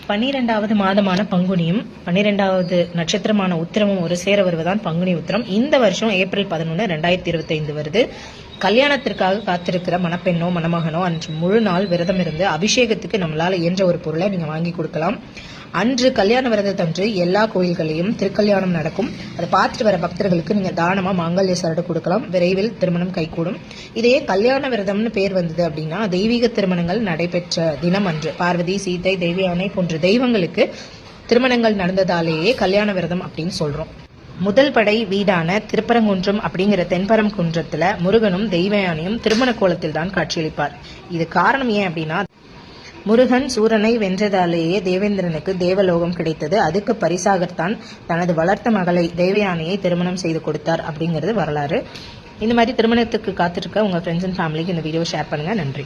12வது மாதமான பங்குனியும் 12வது நட்சத்திரமான உத்திரமும் ஒரு சேர வருவதான் பங்குனி உத்திரம். இந்த வருஷம் ஏப்ரல் 11, 2025 வருது. கல்யாணத்திற்காக காத்திருக்கிற மணப்பெண்ணோ மணமகனோ அன்று முழு நாள் விரதம் இருந்து அபிஷேகத்துக்கு நம்மளால இயன்ற ஒரு பொருளை நீங்க வாங்கி கொடுக்கலாம். அன்று கல்யாண விரதத்தன்று எல்லா கோயில்களையும் திருக்கல்யாணம் நடக்கும். அதை பார்த்துட்டு வர பக்தர்களுக்கு நீங்க தானமா மாங்கல்ய சரடு கொடுக்கலாம். விரைவில் திருமணம் கைகூடும். இதையே கல்யாண விரதம்னு பேர் வந்தது அப்படின்னா தெய்வீக திருமணங்கள் நடைபெற்ற தினம் அன்று பார்வதி, சீதை, தெய்வயானை போன்ற தெய்வங்களுக்கு திருமணங்கள் நடந்ததாலேயே கல்யாண விரதம் அப்படின்னு சொல்றோம். முதல் படை வீடான திருப்பரங்குன்றம் அப்படிங்கிற தென்பரங்குன்றத்துல முருகனும் தெய்வயானையும் திருமண கோலத்தில் தான் காட்சியளிப்பார். இது காரணம் ஏன் அப்படின்னா, முருகன் சூரனை வென்றதாலேயே தேவேந்திரனுக்கு தேவலோகம் கிடைத்தது. அதுக்கு பரிசாகத்தான் தனது வளர்த்த மகளை தேவயானையை திருமணம் செய்து கொடுத்தார் அப்படிங்கிறது வரலாறு. இந்த மாதிரி திருமணத்துக்கு காத்திருக்க உங்க ஃப்ரெண்ட்ஸ் அண்ட் ஃபேமிலிக்கு இந்த வீடியோ ஷேர் பண்ணுங்க. நன்றி.